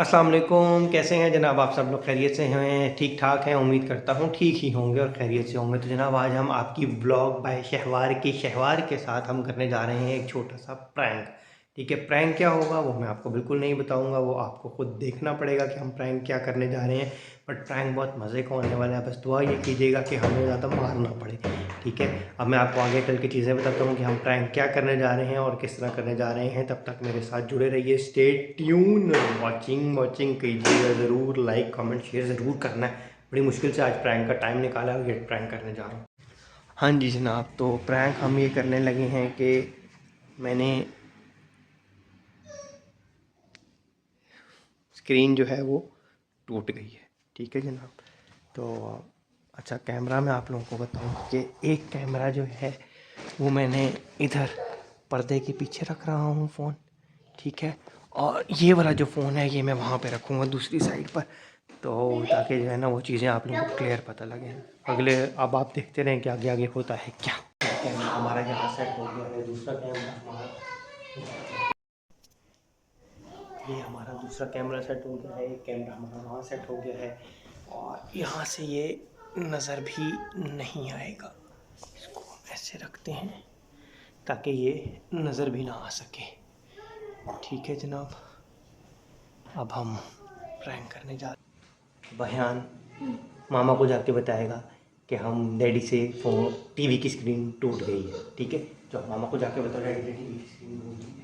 अस्सलाम वालेकुम। कैसे हैं जनाब? आप सब लोग खैरियत से हैं? ठीक ठाक हैं? उम्मीद करता हूँ ठीक ही होंगे और खैरियत से होंगे। तो जनाब आज हम आपकी ब्लॉग बाय शहवार के साथ हम करने जा रहे हैं एक छोटा सा प्रैंक। ठीक है, प्रैंक क्या होगा वो मैं आपको बिल्कुल नहीं बताऊंगा, वो आपको खुद देखना पड़ेगा कि हम प्रैंक क्या करने जा रहे हैं। बट प्रैंक बहुत मज़े का होने वाला है, बस दुआ ये कीजिएगा कि हमें ज़्यादा मार ना पड़े। ठीक है, अब मैं आपको आगे चल के चीज़ें बताता हूँ कि हम प्रैंक क्या करने जा रहे हैं और किस तरह करने जा रहे हैं। तब तक मेरे साथ जुड़े रहिए, स्टे ट्यून। वॉचिंग कीजिएगा ज़रूर, लाइक कमेंट शेयर ज़रूर करना है। बड़ी मुश्किल से आज प्रैंक का टाइम निकाला है, ये प्रैंक करने जा रहा हूँ। हाँ जी जनाब, तो प्रैंक हम ये करने लगे हैं कि मैंने स्क्रीन जो है वो टूट गई है। ठीक है जनाब, तो अच्छा कैमरा मैं आप लोगों को बताऊं कि एक कैमरा जो है वो मैंने इधर पर्दे के पीछे रख रहा हूँ फ़ोन। ठीक है, और ये वाला जो फ़ोन है ये मैं वहाँ पे रखूँगा दूसरी साइड पर, तो ताकि जो है ना वो चीज़ें आप लोगों को क्लियर पता लगे। अगले अब आप देखते रहें कि आगे आगे होता है क्या। कैमरा हमारा यहाँ सेट हो गया है, दूसरा कैमरा हमारा, ये हमारा दूसरा कैमरा सेट हो गया है, एक कैमरा हमारा वहाँ सेट हो गया है और यहाँ से ये नज़र भी नहीं आएगा। इसको हम ऐसे रखते हैं ताकि ये नज़र भी ना आ सके। ठीक है जनाब, अब हम प्रैंक करने जा रहे हैं। बयान मामा को जाके बताएगा कि हम डैडी से फ़ोन टीवी की स्क्रीन टूट गई है। ठीक है, तो मामा को जाके बताओ डैडी से टीवी की स्क्रीन टूट गई है।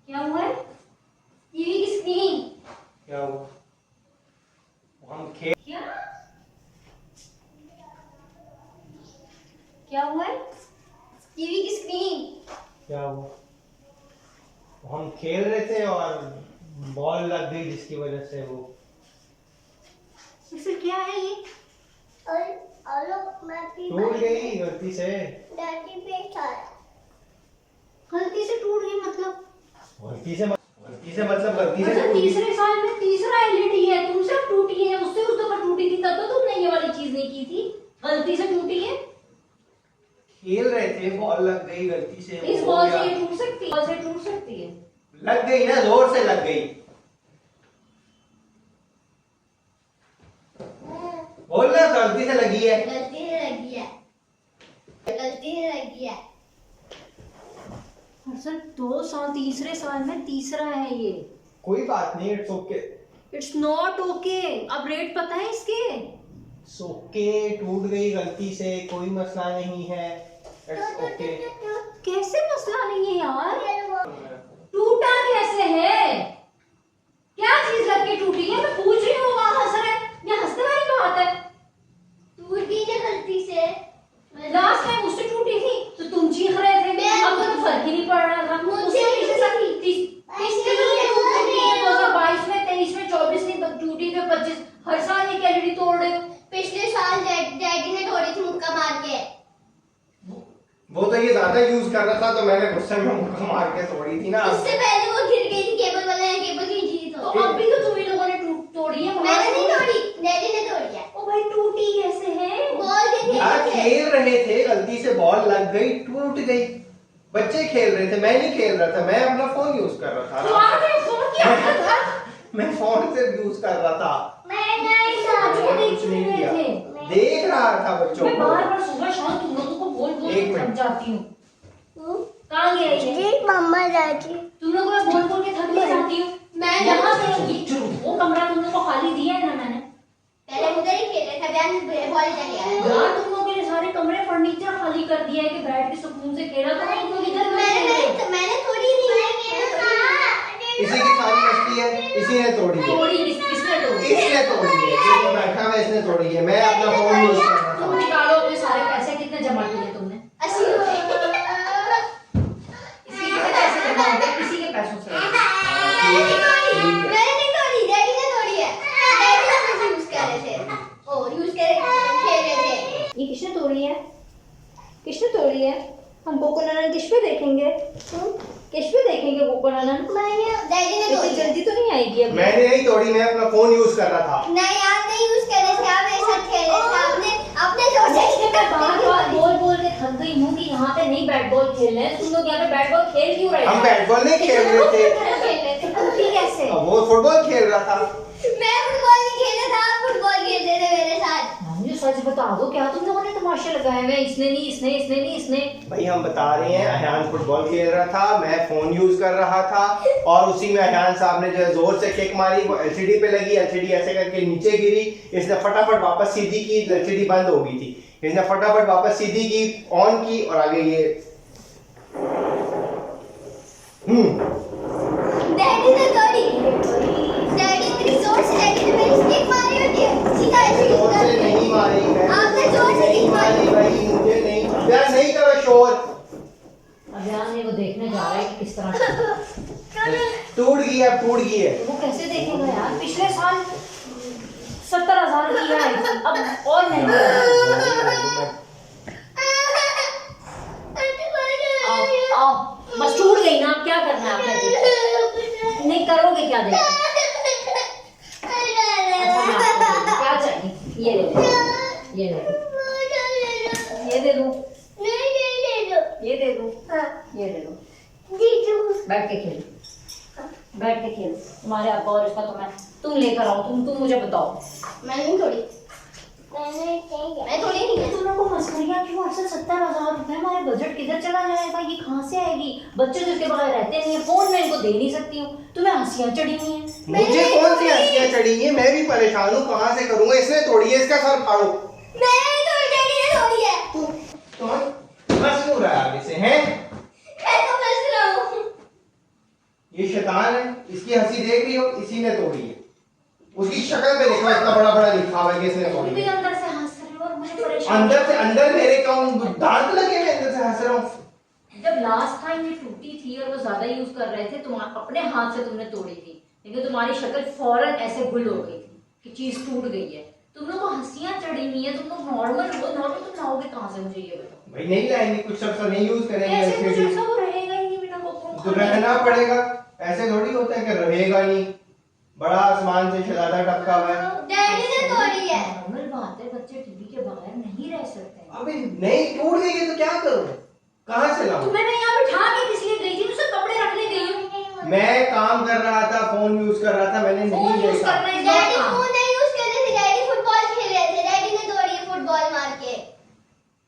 क्या हुआ है? टीवी की स्क्रीन क्या हुआ? हम खेल क्या क्या हुआ है? टीवी की स्क्रीन क्या हुआ? हम खेल रहे थे और बॉल लग गई जिसकी वजह से वो फिर क्या है ये? टूट गई गलती से। गलती से टूट गई मतलब? गलती से मतलब गलती से अच्छा, टूट गई। तीसरे साल में तीसरा एलईडी है, तुमसे अब टूटी है, उससे उस दफा टूटी थी तब तो तुमने ये वाली चीज नहीं की थी। गलती से टूटी है? खेल रहे थे, बॉल लग गई गलती से, इस वो हो बॉल से गया। ये टूट सकती है? बॉल से टूट सकती है? लग गई ना, जोर से लग गई। बोल ना, गलती से लगी है। गलती से लगी है, गलती से लगी है। सर 2 साल, तीसरे साल में तीसरा है ये। कोई बात नहीं, it's okay. It's not okay. अब रेट पता है इसके? इट्स ओके, टूट गई गलती से, कोई मसला नहीं है। It's okay. कैसे मसला नहीं है यार? टूटा कैसे है? क्या चीज लग के टूटी है? मैं पूछ रही हूँ, वहां हंस रहे हैं। ये हंसने वाली बात है? टूटी है गलती से। लास्ट टाइम उससे टूटी थी तो तुम चीख रहे थे, अब तो फर्क ही नहीं पड़ रहा था। उससे पीछे साल 2022 में, 23 में, 24 में टूटी थी, 25 हर साल एक एलईडी तोड़ रहे हो। पिछले साल डैडी ने तोड़ी थी मुक्का मार के। वो तो ये ज्यादा यूज कर रहा था तो मैंने गुस्से में मुक्का मार के तोड़ी थी ना। उससे पहले वो गिर गई थी, केबल वाला केबल खींची थी तो अब भी तो तुम ही लोगों ने तोड़ी है। मैंने नहीं तोड़ी, डैडी ने तोड़ी है। ओ भाई, टूटी कैसे है? बॉल के यार खेल खेल रहे थे, गलती से बॉल लग गई, टूट गई। बच्चे खेल रहे थे, मैं नहीं खेल रहा था, मैं अपना फोन यूज कर रहा तो था। आपने फोन किया था? मैं फोन से यूज कर रहा था। मैं नहीं बच्चों तोड़ी। को देख क्यों नहीं रहे थे? देख रहा था बच्चों मैं को। बार बार सुबह शाम तुम लोगों को बोल बोल एक के मिनट। थक जाती हूँ। कहाँ गया ये? मम्मा जाती। तुम लोगों को बोल बोल के थक भी जाती हूँ। मैं यहाँ पे वो कमरा तुम लोगों को खाली दिया है ना मैंने? पहले उधर ही खेल रहे थे, बयान बॉल चले आया। यार तुम लोगों के लिए सारे कमरे फर्नीचर खाली कर दिया है कि बैठ के सुकून से खेला तो नहीं, तो इधर मैंने थोड़ी नहीं इसी की सारी मस्ती है, इसी ने तोड़ी है। तोड़ी किसने तोड़ी? इसने तोड़ी है, जो बैठा हुआ है इसने तोड़ी है। मैं अपना फोन यूज कर रहा तुम था। निकालो अपने सारे पैसे, कितने जमा किए तुमने? 80 रुपए। इसी के पैसे जमा हो गए, इसी के पैसों से। मैंने नहीं तोड़ी, डैडी ने तोड़ी है। डैडी ने मुझे यूज कर रहे थे, ओ यूज कर खेल रहे थे। ये किसने तोड़ी है? किसने तोड़ी है? हम कोको ननन किस पे देखेंगे? किस पे देखेंगे कोको ननन? डैडी ने इतनी तोड़ी है। जल्दी तो नहीं आएगी अब। मैंने नहीं तोड़ी, मैं अपना फोन यूज कर रहा था। नहीं आप नहीं यूज कर रहे थे, आप मेरे साथ खेल रहे थे। आपने अपने जोर से बार बार बोल बोल के थक गई हूँ कि यहाँ पे नहीं बैट बॉल खेलना है। तुम लोग यहाँ पे बैट बॉल खेल क्यों रहे हो? हम बैट बॉल नहीं खेल रहे थे, खेल रहे थे। टूटी कैसे? वो फुटबॉल खेल रहा था। मैं फुटबॉल नहीं खेल रहा था, आप फुटबॉल खेल रहे थे मेरे साथ। मुझे सच बता दो, क्या तुम लोगों ने तमाशे लगाए हुए? इसने नहीं, इसने, इसने नहीं, इसने। भाई हम बता रहे हैं, अयान फुटबॉल खेल रहा था, मैं फोन यूज कर रहा था और उसी में अयान साहब ने जो है जोर से किक मारी, वो एलसीडी पे लगी, एलसीडी ऐसे करके नीचे गिरी। इसने फटाफट वापस सीधी की, एलसीडी बंद हो गई थी। इसने फटाफट वापस सीधी की, ऑन की और आगे ये डैडी ने तोड़ी। डैडी इतनी जोर से डैडी ने मेरी किक मारी होती है। सीधा ऐसे जोर से नहीं मारी मैं, आपने जोर से किक मारी। भाई मुझे नहीं यार, नहीं करो शोर। अभियान ने वो देखने जा रहा है कि किस तरह टूट गई है, टूट गई है। वो कैसे देखेगा यार? पिछले साल 70,000 की है, अब और महंगी है। आओ, बस टूट गई ना, अब क्या करना है आपने? देखो। नहीं करोगे क्या? देखो अच्छा, मैं आपको दे दूं। क्या चाहिए? ये ले लो, ये ले लो, ये दे दूं, ये दे दूं, ये दे दो। बैठ के खेलो, बैठ के खेलो। तुम्हारे अब्बा और इसका तुम लेकर आओ। तुम मुझे बताओ। मैंने नहीं तोड़ी। मैं थोड़ी नहीं है। तुम लोगों को मस्करियाँ क्यों? अक्सर 70,000 रुपए, हमारे बजट किधर चला जाएगा? ये कहाँ से आएगी? बच्चे तो इसके बगैर रहते नहीं है। फोन मैं इनको दे नहीं सकती हूँ। तुम्हें हंसियाँ चढ़ी हुई हैं। मुझे कौन सी हंसियां चढ़ी हैं? मैं भी परेशान हूँ, कहाँ से करूँगा? इसने तोड़ी है, इसका सर फाड़ो। मैंने नहीं तोड़ी, डैडी ने तोड़ी है। तो हंस क्यों रहा है आगे से हैं? मैं तो हंस रहा हूँ। ये शैतान है, इसकी हंसी देख रही हो, इसी ने तोड़ी है। उसकी शक्ल पे देखो, इतना बड़ा बड़ा लिखा हुआ है कि इसने तुम तोड़ी भी है। अंदर से हंस रहे हो और मुझे परेशान। अंदर से अंदर मेरे दांत लगे हुए, अंदर से हंस रहा हूँ। जब लास्ट टाइम ये टूटी थी और वो ज्यादा यूज कर रहे थे, तुम अपने हाथ से तुमने तोड़ी थी, लेकिन तुम्हारी शक्ल फौरन ऐसे गुल हो गई थी कि चीज टूट गई है। तुम लोग को हंसियां चढ़ी हुई है। तुम लोग नॉर्मल हो, नॉर्मल तुम लाओगे कहाँ से? मुझे ये बताओ। भाई नहीं लाएंगे, कुछ शख्स नहीं यूज करेंगे ऐसे कुछ LCD। ऐसा वो रहेगा ही नहीं बिना कोको तो रहना पड़ेगा, ऐसे थोड़ी होता है कि रहेगा नहीं। बड़ा आसमान से शहजादा टपका हुआ है। डैडी ने तोड़ी है। नॉर्मल बात है, बच्चे टीवी के बगैर नहीं रह सकते। अबे नहीं टूट गई है तो क्या करूं? कहाँ से लाऊं? तुम्हें मैं यहाँ बिठा के किस लिए गई थी? मुझसे कपड़े रखने गई हूँ। मैं काम कर रहा था, फोन यूज कर रहा था, मैंने फोन नहीं यूज देखा। करना है डैडी काम। फोन नहीं यूज कर रहे थे, डैडी फुटबॉल खेल रहे थे। डैडी ने तोड़ी है फुटबॉल मार के।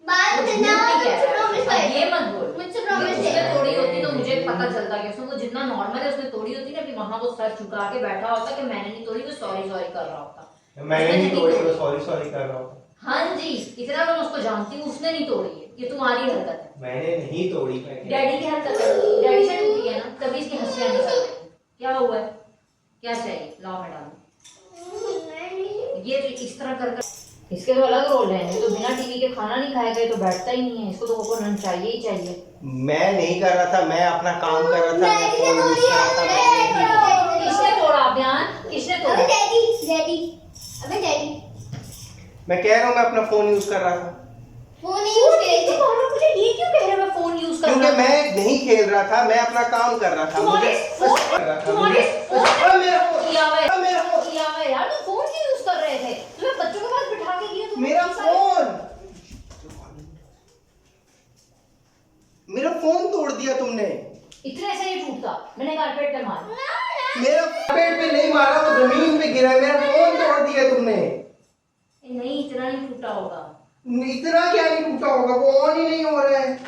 बात वो करना, झूठ नहीं कह मुझसे रहा प्रॉमिस है। कर। ये मत बोल। मुझसे प्रॉमिस उसने है। तोड़ी होती तो मुझे पता चलता कि उसने वो जितना नॉर्मल है उसने तोड़ी होती ना, कि वहां वो सर झुका के बैठा होता कि मैंने नहीं तोड़ी, वो सॉरी सॉरी कर रहा होता। मैंने नहीं तोड़ी, वो सॉरी सॉरी कर रहा हूँ। हाँ जी, इतना तो मैं उसको जानती हूँ, उसने नहीं तोड़ी है। ये तुम्हारी हरकत है, मैंने नहीं तोड़ी। डैडी की हरकत है। डैडी से टूटी है ना, तभी इसकी हंसियां निकल रही हैं। क्या हुआ है? क्या चाहिए? लाओ मैं डालूं। ये जो इस तरह कर इसके तो अलग रोल है। तो बिना टीवी के खाना नहीं खाएगा, ये तो बैठता ही नहीं है। इसको तो कोको नन चाहिए ही चाहिए। मैं नहीं कर रहा था, मैं अपना काम कर रहा था, मैं डैडी ने फोन यूज तोड़ी कर रहा था, है। मैंने नहीं तोड़ा। किसने तोड़ा अभियान? किसने अबे तोड़ा? डैडी, डैडी, अबे डैडी मैं कह रहा हूँ मैं अपना फोन यूज कर रहा था, फोन नहीं यूज कर रहे थे। तुम मुझे ये क्यों कह रहे हो मैं फोन यूज कर क्योंकि रहा हूं? मैं नहीं खेल रहा था, मैं अपना काम कर रहा था। तुम्हारे फोन मेरा फोन किया हुआ है। मेरा फोन किया हुआ है यार। तुम फोन क्यों यूज कर रहे थे? तुम्हें बच्चों के पास बिठा के दिया, तुम मेरा फोन तोड़ दिया तुमने। इतने से नहीं टूटता। मैंने कारपेट पे मारा। मेरा पेट पे नहीं मारा, वो जमीन पे गिरा। मेरा फोन तोड़ दिया तुमने। नहीं, इतना नहीं टूटा होगा। इतना क्या नहीं टूटा होगा, वो ऑन ही नहीं हो रहा है।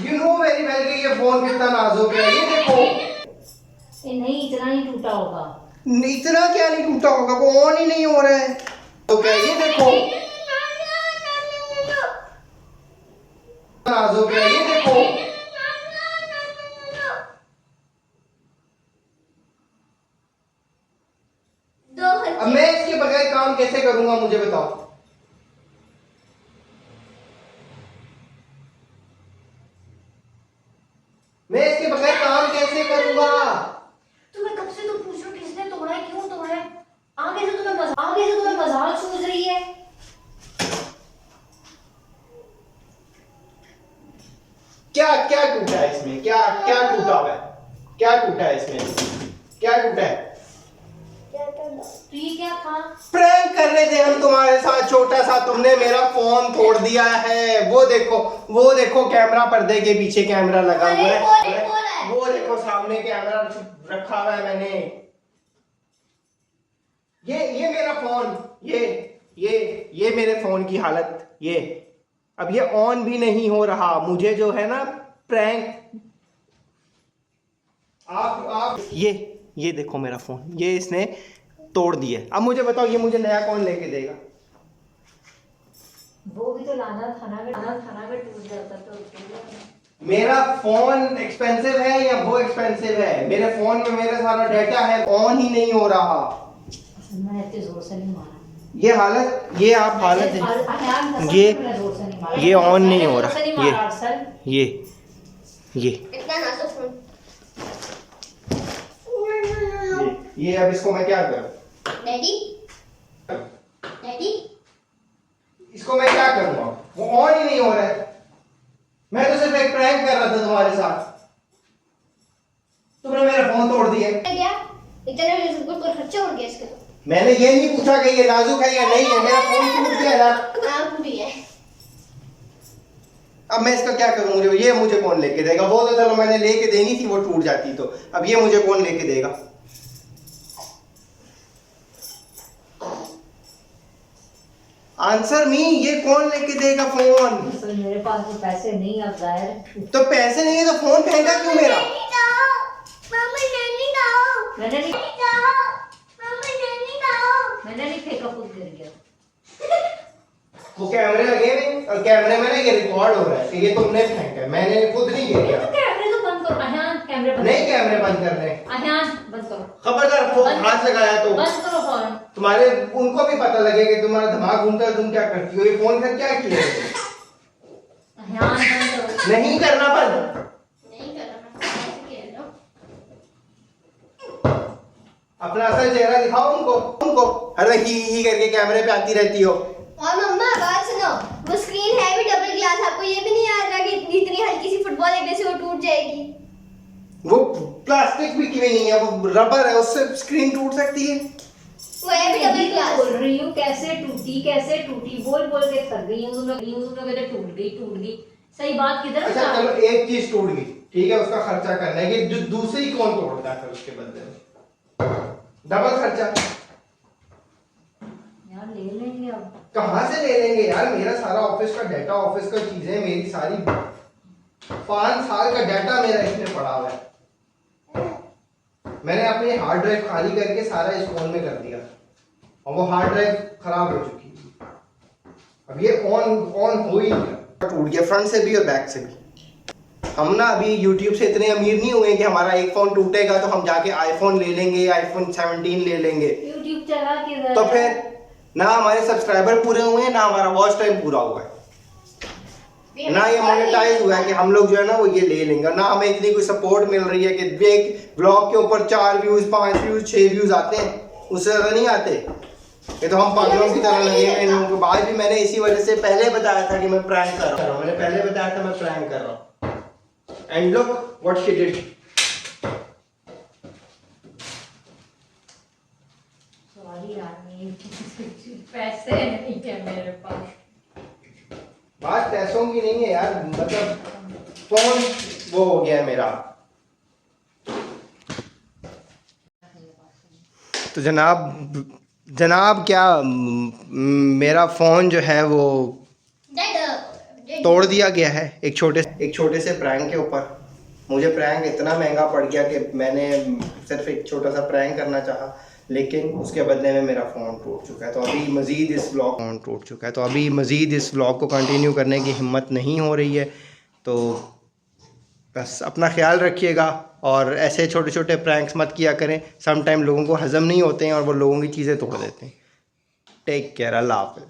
यू नो वेरी वेल कि ये फोन कितना नाजुक है। ये देखो, नहीं, इतना नहीं टूटा होगा। इतना क्या नहीं टूटा होगा, वो ऑन ही नहीं हो रहा है। तो क्या ये देखो, नाजुक है। ये देखो, अब मैं इसके बगैर काम कैसे करूंगा, मुझे बताओ। मैं इसके बगैर काम कैसे करूंगा? तुम्हें कब से तो पूछ रहा हूं किसने तोड़ा है, क्यों तोड़ा है? आगे से तुम्हें मजाक सूझ रही है। क्या क्या टूटा है इसमें? क्या क्या टूटा हुआ है? क्या टूटा है इसमें? क्या टूटा है? तो ये क्या था? प्रैंक कर रहे थे हम तुम्हारे साथ छोटा सा, तुमने मेरा फोन तोड़ दिया है। वो देखो कैमरा, पर्दे के पीछे कैमरा लगा हुआ है। वो देखो सामने कैमरा रखा हुआ है मैंने। ये मेरा फोन, ये मेरे फोन की हालत। ये अब ये ऑन भी नहीं हो रहा। मुझे जो है ना प्रैंक, आप ये देखो मेरा फोन, ये इसने तोड़ दिया। अब मुझे बताओ, ये मुझे नया कौन लेके देगा? वो भी तो लाना था ना, टूट जाता तो। मेरा फोन एक्सपेंसिव है या वो एक्सपेंसिव है? मेरे फोन में मेरा सारा डाटा है, ऑन ही नहीं हो रहा। मैंने इतने जोर से नहीं मारा। ये हालत, ये आप हालत है, ये ऑन नहीं हो रहा। ये इतना नाजुक फोन। ये अब इसको मैं क्या करूं? डैडी इसको मैं क्या करूंगा? वो ऑन ही नहीं हो रहा है। मैं तो सिर्फ एक प्रैंक कर रहा था तुम्हारे साथ, तुमने मेरा फोन तोड़ दिया। क्या इतना खर्चा उड़ गया इसके? तो मैंने ये नहीं पूछा कि ये नाजुक है या नहीं है, मेरा फोन टूट गया ना। टूटी है। अब मैं इसका क्या करूं? मुझे कौन लेके देगा? वो तो चलो मैंने लेके देनी थी, वो टूट जाती तो। अब ये मुझे कौन लेके देगा? आंसर मी, ये कौन लेके देगा फोन? मेरे पास तो पैसे नहीं, अब जाहिर। तो पैसे नहीं है तो फोन फेंका क्यों मेरा? मैंने नहीं फेंका, खुद गिर गया। वो कैमरे लगे हुए और कैमरे में ना ये रिकॉर्ड हो रहा है कि ये तुमने फेंका है, मैंने खुद नहीं गिरा। तो कैमरे तो बंद करो अहियान, कैमरे बंद नहीं, कैमरे बंद करने। अहियान बंद करो। खबरदार फोन हाथ लगाया तो बंद करो फोन। तुम्हारे उनको भी पता लगे कि तुम्हारा दिमाग घूमता है, तुम क्या करती हो। ये फोन का क्या किया है? अहियान बंद करो। नहीं करना बंद। नहीं कर रहा, मैं ऐसे कह रहा हूं। अपना असल चेहरा दिखाओ उनको हर वक्त ही करके कैमरे पे आती रहती हो। और मम्मा बात सुनो, वो स्क्रीन है भी डबल ग्लास, आपको ये भी नहीं याद रहा कि इतनी हल्की सी फुटबॉल लगने से वो टूट जाएगी? वो प्लास्टिक भी क्यों नहीं है, वो रबर है, उससे स्क्रीन टूट सकती है। वो है भी डबल ग्लास। बोल रही हूँ कैसे टूटी, बोल के थक गई हूँ। मेरे टूट गई। सही बात किधर है? अच्छा चलो, एक चीज टूट गई, ठीक है, उसका खर्चा करना है कि जो दूसरी कौन तोड़ता है फिर उसके बदले में? डबल खर्चा यार ले लेंगे अब। कहाँ से ले लेंगे यार? मेरा सारा ऑफिस का डाटा, ऑफिस का चीजें, मेरी सारी 5 साल का डाटा मेरा इसमें पड़ा हुआ है। मैंने अपनी हार्ड ड्राइव खाली करके सारा इस फोन में कर दिया और वो हार्ड ड्राइव खराब हो चुकी है। अब ये ऑन हो ही नहीं, टूट गया फ्रंट से भी और बैक से भी। हम ना अभी YouTube से इतने अमीर नहीं हुए कि हमारा एक फोन टूटेगा तो हम जाके आईफोन ले लेंगे, आईफोन 17 ले लेंगे। YouTube चला किधर? तो फिर ना हमारे सब्सक्राइबर पूरे हुए हैं, ना हमारा वॉच टाइम पूरा हुआ है, ना ये मोनेटाइज हुआ है कि हम लोग जो है ना वो ये ले लेंगे, ना हमें इतनी कोई सपोर्ट मिल रही है कि एक ब्लॉग के ऊपर 4 व्यूज 5 व्यूज 6 व्यूज आते हैं, उससे ज़्यादा नहीं आते। ये तो हम पागलों की तरह लगे हैं इन लोगों को। आज भी मैंने इसी वजह से पहले बताया था कि मैं प्रैंक कर रहा हूँ, मैंने पहले बताया था मैं प्रैंक कर रहा हूँ। And look what she did. Sorry Rani, पैसे नहीं है मेरे पास। बात पैसों की नहीं है यार, मतलब फोन वो हो गया है मेरा। तो जनाब क्या मेरा फ़ोन जो है वो तोड़ दिया गया है एक छोटे से प्रैंक के ऊपर। मुझे प्रैंक इतना महंगा पड़ गया कि मैंने सिर्फ एक छोटा सा प्रैंक करना चाहा, लेकिन उसके बदले में मेरा फ़ोन टूट चुका है। तो अभी मज़ीद इस व्लॉग को कंटिन्यू करने की हिम्मत नहीं हो रही है। तो बस अपना ख्याल रखिएगा और ऐसे छोटे छोटे प्रैंक्स मत किया करें। सम टाइम लोगों को हज़म नहीं होते हैं और वो लोगों की चीज़ें तोड़ देते हैं। टेक केयर, अल्लाह हाफ़िज़।